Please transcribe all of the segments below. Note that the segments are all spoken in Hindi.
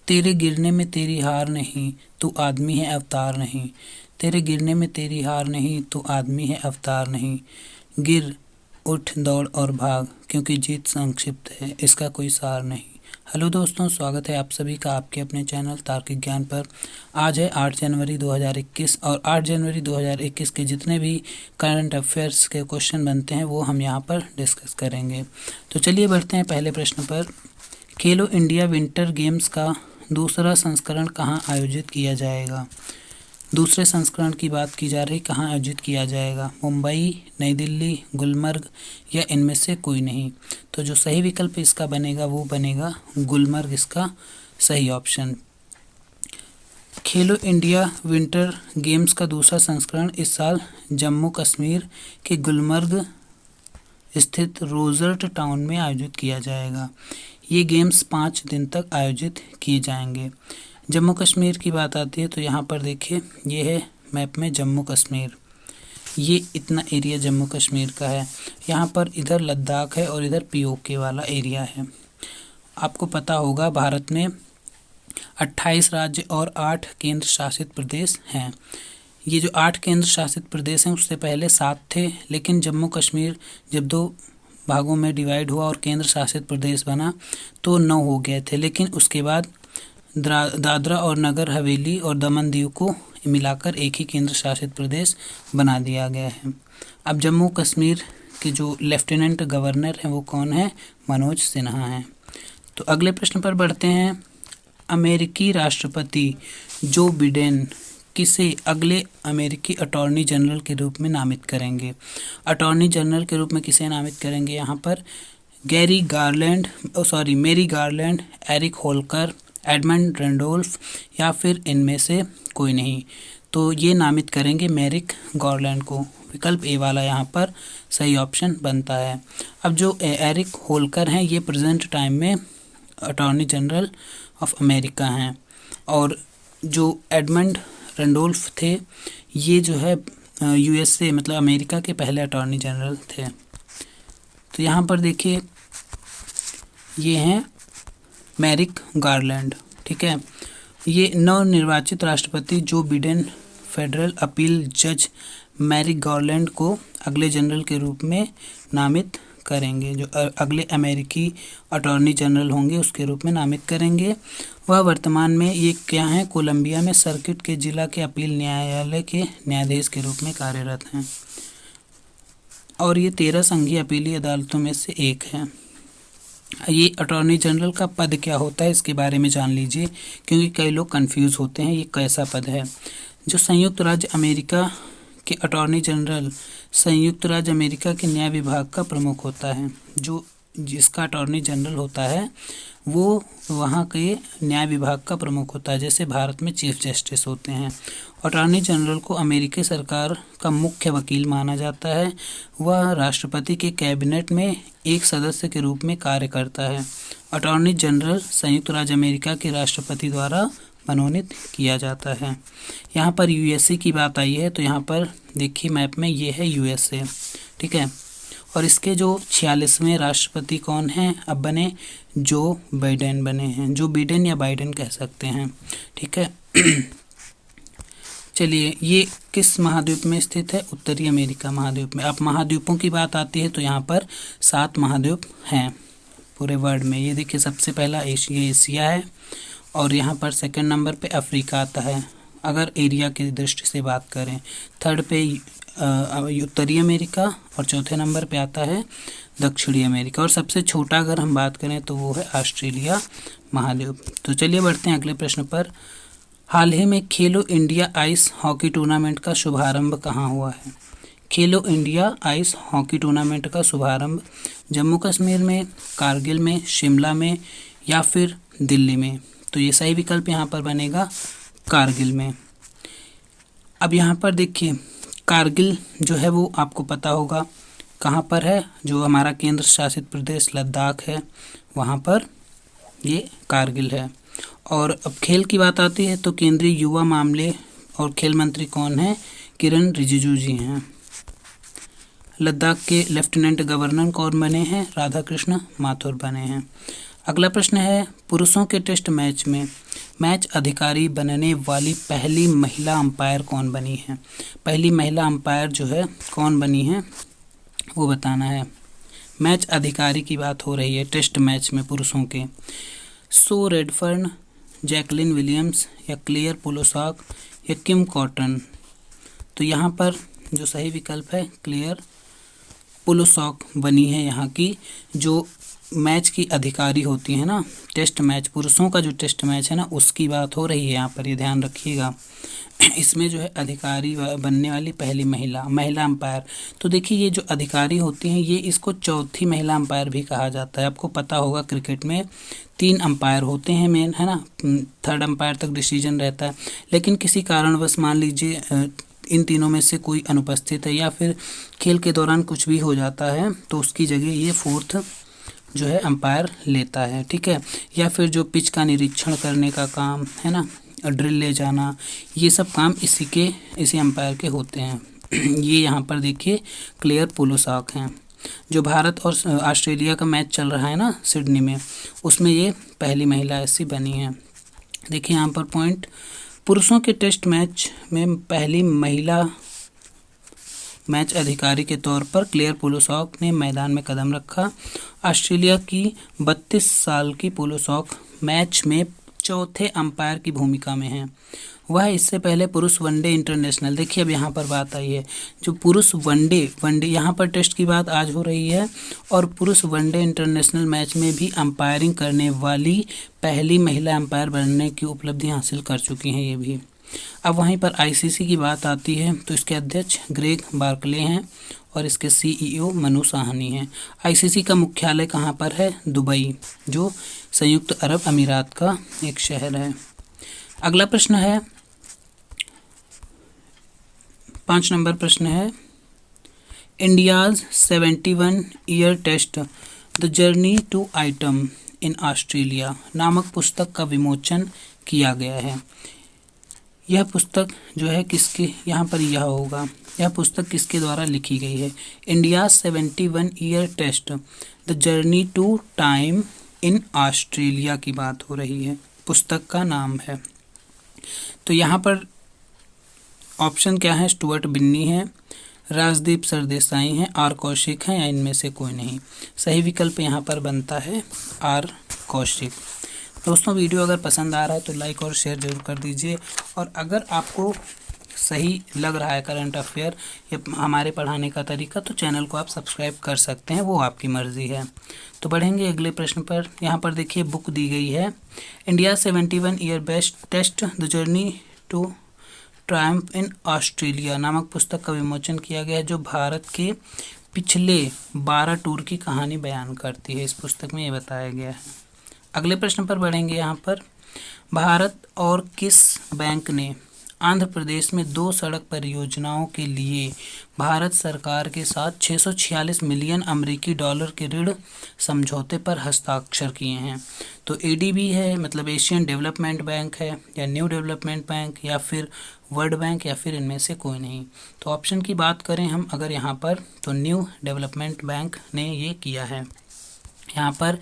तेरे गिरने में तेरी हार नहीं, तू आदमी है अवतार नहीं। तेरे गिरने में तेरी हार नहीं, तू आदमी है अवतार नहीं। गिर उठ दौड़ और भाग, क्योंकि जीत संक्षिप्त है, इसका कोई सार नहीं। हेलो दोस्तों, स्वागत है आप सभी का आपके अपने चैनल तार्किक ज्ञान पर। आज है 8 जनवरी 2021 और 8 जनवरी 2021 के जितने भी करंट अफेयर्स के क्वेश्चन बनते हैं वो हम यहाँ पर डिस्कस करेंगे। तो चलिए बढ़ते हैं पहले प्रश्न पर। खेलो इंडिया विंटर गेम्स का दूसरा संस्करण कहाँ आयोजित किया जाएगा? दूसरे संस्करण की बात की जा रही, कहाँ आयोजित किया जाएगा? मुंबई, नई दिल्ली, गुलमर्ग या इनमें से कोई नहीं। तो जो सही विकल्प इसका बनेगा वो बनेगा गुलमर्ग, इसका सही ऑप्शन। खेलो इंडिया विंटर गेम्स का दूसरा संस्करण इस साल जम्मू कश्मीर के गुलमर्ग स्थित रोजर्ट टाउन में आयोजित किया जाएगा। ये गेम्स 5 दिन तक आयोजित किए जाएंगे। जम्मू कश्मीर की बात आती है तो यहाँ पर देखिए, ये है मैप में जम्मू कश्मीर। ये इतना एरिया जम्मू कश्मीर का है। यहाँ पर इधर लद्दाख है और इधर पीओके वाला एरिया है। आपको पता होगा भारत में 28 राज्य और 8 केंद्र शासित प्रदेश हैं। ये जो 8 केंद्र शासित प्रदेश हैं उससे पहले 7 थे, लेकिन जम्मू कश्मीर जब 2 भागों में डिवाइड हुआ और केंद्र शासित प्रदेश बना तो 9 हो गए थे। लेकिन उसके बाद दादरा और नगर हवेली और दमन दीव को मिलाकर एक ही केंद्र शासित प्रदेश बना दिया गया है। अब जम्मू कश्मीर के जो लेफ्टिनेंट गवर्नर हैं वो कौन है? मनोज सिन्हा हैं। तो अगले प्रश्न पर बढ़ते हैं। अमेरिकी राष्ट्रपति जो बिडेन किसे अगले अमेरिकी अटॉर्नी जनरल के रूप में नामित करेंगे? अटॉर्नी जनरल के रूप में किसे नामित करेंगे यहाँ पर? Merrick Garland, Eric Holder, Edmund Randolph या फिर इनमें से कोई नहीं। तो ये नामित करेंगे मैरिक गारलैंड को। विकल्प ए वाला यहाँ पर सही ऑप्शन बनता है। अब जो एरिक होल्कर हैं ये प्रेजेंट टाइम में अटॉर्नी जनरल ऑफ अमेरिका हैं, और जो एडमंड रेंडोल्फ थे ये जो है यूएसए मतलब अमेरिका के पहले अटॉर्नी जनरल थे। तो यहाँ पर देखिए, ये हैं मैरिक गारलैंड, ठीक है। ये नवनिर्वाचित राष्ट्रपति जो बिडेन फेडरल अपील जज मैरिक गारलैंड को अगले जनरल के रूप में नामित करेंगे। जो अगले अमेरिकी अटॉर्नी जनरल होंगे उसके रूप में नामित करेंगे। वह वर्तमान में ये क्या है, कोलंबिया में सर्किट के जिला के अपील न्यायालय के न्यायाधीश के रूप में कार्यरत हैं, और ये 13 संघीय अपीली अदालतों में से एक है। ये अटॉर्नी जनरल का पद क्या होता है इसके बारे में जान लीजिए, क्योंकि कई लोग कंफ्यूज होते हैं ये कैसा पद है। जो संयुक्त राज्य अमेरिका के अटॉर्नी जनरल संयुक्त राज्य अमेरिका के न्याय विभाग का प्रमुख होता है। जो जिसका अटॉर्नी जनरल होता है वो वहाँ के न्याय विभाग का प्रमुख होता है, जैसे भारत में चीफ जस्टिस होते हैं। अटॉर्नी जनरल को अमेरिकी सरकार का मुख्य वकील माना जाता है। वह राष्ट्रपति के कैबिनेट में एक सदस्य के रूप में कार्य करता है। अटॉर्नी जनरल संयुक्त राज्य अमेरिका के राष्ट्रपति द्वारा मनोनीत किया जाता है। यहाँ पर यूएसए की बात आई है तो यहाँ पर देखिए मैप में ये है यूएसए, ठीक है। और इसके जो 46वें राष्ट्रपति कौन हैं अब बने? जो बाइडेन बने हैं। जो बिडेन या बाइडेन कह सकते हैं, ठीक है। चलिए, ये किस महाद्वीप में स्थित है? उत्तरी अमेरिका महाद्वीप में। अब महाद्वीपों की बात आती है तो यहाँ पर 7 महाद्वीप हैं पूरे वर्ल्ड में। ये देखिए, सबसे पहला एशिया है और यहाँ पर सेकंड नंबर पे अफ्रीका आता है अगर एरिया की दृष्टि से बात करें। थर्ड पे उत्तरी अमेरिका और चौथे नंबर पे आता है दक्षिणी अमेरिका, और सबसे छोटा अगर हम बात करें तो वो है ऑस्ट्रेलिया महाद्वीप। तो चलिए बढ़ते हैं अगले प्रश्न पर। हाल ही में खेलो इंडिया आइस हॉकी टूर्नामेंट का शुभारंभ कहाँ हुआ है? खेलो इंडिया आइस हॉकी टूर्नामेंट का शुभारंभ जम्मू कश्मीर में, कारगिल में, शिमला में या फिर दिल्ली में। तो ये सही विकल्प यहाँ पर बनेगा कारगिल में। अब यहाँ पर देखिए, कारगिल जो है वो आपको पता होगा कहाँ पर है। जो हमारा केंद्र शासित प्रदेश लद्दाख है वहाँ पर ये कारगिल है। और अब खेल की बात आती है तो केंद्रीय युवा मामले और खेल मंत्री कौन है? किरण रिजिजू जी हैं। लद्दाख के लेफ्टिनेंट गवर्नर कौन बने हैं? राधाकृष्ण माथुर बने हैं। अगला प्रश्न है, पुरुषों के टेस्ट मैच में मैच अधिकारी बनने वाली पहली महिला अंपायर कौन बनी है? पहली महिला अंपायर जो है कौन बनी है वो बताना है। मैच अधिकारी की बात हो रही है टेस्ट मैच में पुरुषों के। सो रेडफर्न, जैकलिन विलियम्स या क्लेयर पोलोसाक या किम कॉटन। तो यहाँ पर जो सही विकल्प है क्लेयर पोलोसाक बनी है यहाँ की जो मैच की अधिकारी होती है ना। टेस्ट मैच, पुरुषों का जो टेस्ट मैच है ना उसकी बात हो रही है यहाँ पर, ये ध्यान रखिएगा। इसमें जो है अधिकारी बनने वाली पहली महिला अंपायर। तो देखिए ये जो अधिकारी होती हैं ये इसको चौथी महिला अंपायर भी कहा जाता है। आपको पता होगा क्रिकेट में 3 अंपायर होते हैं मेन, है ना। 3rd अंपायर तक डिसीजन रहता है, लेकिन किसी कारणवश मान लीजिए इन तीनों में से कोई अनुपस्थित है या फिर खेल के दौरान कुछ भी हो जाता है तो उसकी जगह ये 4th जो है अंपायर लेता है, ठीक है। या फिर जो पिच का निरीक्षण करने का काम है ना, ड्रिल ले जाना, ये सब काम इसी अंपायर के होते हैं। ये यहाँ पर देखिए क्लेयर पोलोसाक हैं। जो भारत और ऑस्ट्रेलिया का मैच चल रहा है ना सिडनी में, उसमें ये पहली महिला ऐसी बनी है। देखिए यहाँ पर पॉइंट, पुरुषों के टेस्ट मैच में पहली महिला मैच अधिकारी के तौर पर क्लेयर पोलोसाक ने मैदान में कदम रखा। ऑस्ट्रेलिया की 32 साल की पोलोसाक मैच में चौथे अंपायर की भूमिका में है। वह इससे पहले पुरुष वनडे इंटरनेशनल, देखिए अब यहाँ पर बात आई है, जो पुरुष वनडे यहाँ पर टेस्ट की बात आज हो रही है, और पुरुष वनडे इंटरनेशनल मैच में भी अंपायरिंग करने वाली पहली महिला अंपायर बनने की उपलब्धि हासिल कर चुकी हैं ये भी। अब वहीं पर आईसीसी की बात आती है तो इसके अध्यक्ष ग्रेग बार्कले हैं और इसके सीईओ मनु साहनी हैं। आईसीसी का मुख्यालय कहाँ पर है? दुबई, जो संयुक्त अरब अमीरात का एक शहर है। अगला प्रश्न है 5 नंबर प्रश्न है, India's 71 year test the journey to item in Australia नामक पुस्तक का विमोचन किया गया है। यह पुस्तक जो है किसके, यहाँ पर यह होगा, यह पुस्तक किसके द्वारा लिखी गई है? India 71 year test the journey to time in Australia की बात हो रही है, पुस्तक का नाम है। तो यहाँ पर ऑप्शन क्या है? स्टुअर्ट बिन्नी है, राजदीप सरदेसाई हैं, आर कौशिक हैं, या इनमें से कोई नहीं। सही विकल्प यहाँ पर बनता है आर कौशिक। दोस्तों वीडियो अगर पसंद आ रहा है तो लाइक और शेयर जरूर कर दीजिए, और अगर आपको सही लग रहा है करंट अफेयर या हमारे पढ़ाने का तरीका तो चैनल को आप सब्सक्राइब कर सकते हैं, वो आपकी मर्ज़ी है। तो बढ़ेंगे अगले प्रश्न पर। यहाँ पर देखिए बुक दी गई है, India 71 year best test the journey to triumph in Australia नामक पुस्तक का विमोचन किया गया है, जो भारत के पिछले 12 टूर की कहानी बयान करती है। इस पुस्तक में ये बताया गया है। अगले प्रश्न पर बढ़ेंगे। यहाँ पर भारत और किस बैंक ने आंध्र प्रदेश में 2 सड़क परियोजनाओं के लिए भारत सरकार के साथ 646 मिलियन अमेरिकी डॉलर के ऋण समझौते पर हस्ताक्षर किए हैं? तो एडीबी है, मतलब एशियन डेवलपमेंट बैंक है, या न्यू डेवलपमेंट बैंक, या फिर वर्ल्ड बैंक, या फिर इनमें से कोई नहीं। तो ऑप्शन की बात करें हम अगर यहाँ पर, तो न्यू डेवलपमेंट बैंक ने ये किया है। यहाँ पर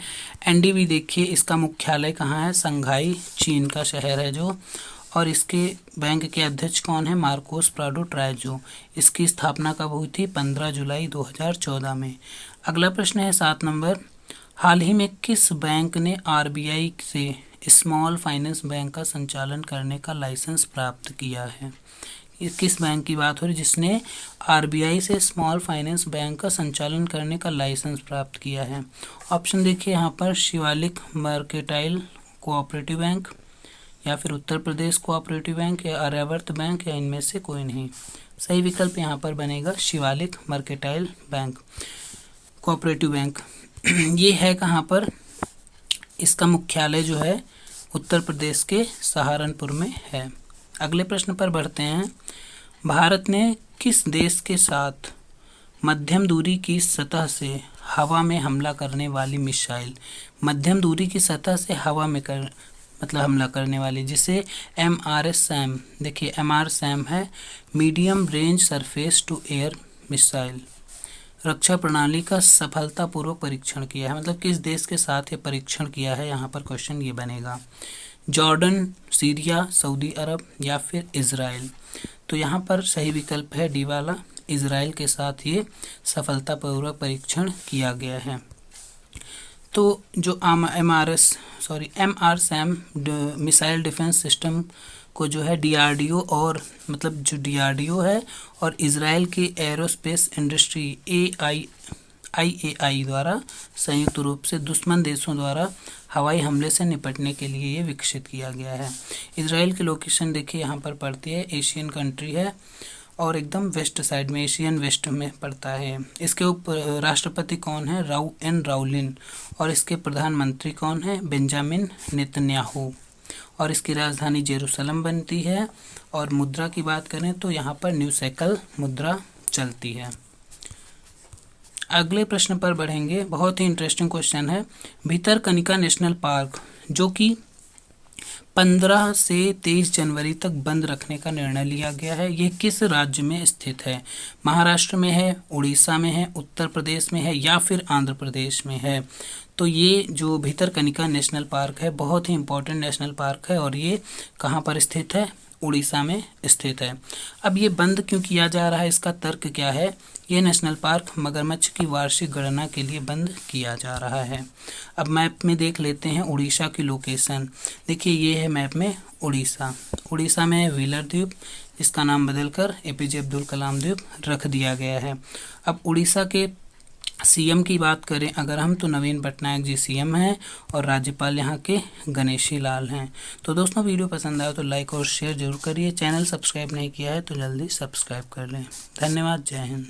एनडीबी देखिए, इसका मुख्यालय कहाँ है? संघाई, चीन का शहर है जो, और इसके बैंक के अध्यक्ष कौन है? Marcos Prado ट्राइजो। इसकी स्थापना कब हुई थी? 15 जुलाई 2014 में। अगला प्रश्न है 7 नंबर, हाल ही में किस बैंक ने आरबीआई से स्मॉल फाइनेंस बैंक का संचालन करने का लाइसेंस प्राप्त किया है? किस बैंक की बात हो रही जिसने आरबीआई से स्मॉल फाइनेंस बैंक का संचालन करने का लाइसेंस प्राप्त किया है? ऑप्शन देखिए यहाँ पर, शिवालिक मर्केंटाइल कोऑपरेटिव बैंक, या फिर उत्तर प्रदेश कोऑपरेटिव बैंक, या आर्यावर्त बैंक, या इनमें से कोई नहीं। सही विकल्प यहाँ पर बनेगा Shivalik mercantile bank cooperative bank. ये है कहाँ पर? इसका मुख्यालय जो है उत्तर प्रदेश के सहारनपुर में है। अगले प्रश्न पर बढ़ते हैं। भारत ने किस देश के साथ मध्यम दूरी की सतह से हवा में हमला करने वाली मिसाइल, मध्यम दूरी की सतह से हवा में मतलब हमला करने वाली, जिसे MRSAM, देखिए MRSAM है, medium range surface to air missile, रक्षा प्रणाली का सफलतापूर्वक परीक्षण किया है, मतलब किस देश के साथ ये परीक्षण किया है, यहाँ पर क्वेश्चन ये बनेगा। जॉर्डन, सीरिया, सऊदी अरब या फिर इजराइल। तो यहाँ पर सही विकल्प है डी वाला, इजराइल के साथ ये सफलतापूर्वक परीक्षण किया गया है। तो जो MRSAM मिसाइल डिफेंस सिस्टम को जो है DRDO और मतलब जो DRDO है और इजराइल की एरोस्पेस इंडस्ट्री IAI द्वारा संयुक्त रूप से दुश्मन देशों द्वारा हवाई हमले से निपटने के लिए ये विकसित किया गया है। इजराइल की लोकेशन देखिए यहाँ पर पड़ती है, एशियन कंट्री है और एकदम वेस्ट साइड में, एशियन वेस्ट में पड़ता है। इसके ऊपर राष्ट्रपति कौन है, राउलिन, और इसके प्रधानमंत्री कौन है, बेंजामिन नेतन्याहू, और इसकी राजधानी जेरूसलम बनती है। और मुद्रा की बात करें तो यहाँ पर न्यू शेकल मुद्रा चलती है। अगले प्रश्न पर बढ़ेंगे, बहुत ही इंटरेस्टिंग क्वेश्चन है। भितरकनिका नेशनल पार्क जो कि 15 से 23 जनवरी तक बंद रखने का निर्णय लिया गया है, ये किस राज्य में स्थित है? महाराष्ट्र में है, उड़ीसा में है, उत्तर प्रदेश में है या फिर आंध्र प्रदेश में है? तो ये जो भितरकनिका नेशनल पार्क है बहुत ही इम्पोर्टेंट नेशनल पार्क है और ये कहाँ पर स्थित है? उड़ीसा में स्थित है। अब ये बंद क्यों किया जा रहा है, इसका तर्क क्या है? ये नेशनल पार्क मगरमच्छ की वार्षिक गणना के लिए बंद किया जा रहा है। अब मैप में देख लेते हैं उड़ीसा की लोकेशन। देखिए ये है मैप में उड़ीसा। उड़ीसा में है व्हीलर द्वीप, इसका नाम बदलकर APJ अब्दुल कलाम द्वीप रख दिया गया है। अब उड़ीसा के CM की बात करें अगर हम, तो नवीन पटनायक जी CM हैं और राज्यपाल यहाँ के गणेशी लाल हैं। तो दोस्तों वीडियो पसंद आया तो लाइक और शेयर जरूर करिए। चैनल सब्सक्राइब नहीं किया है तो जल्दी सब्सक्राइब कर लें। धन्यवाद। जय हिंद।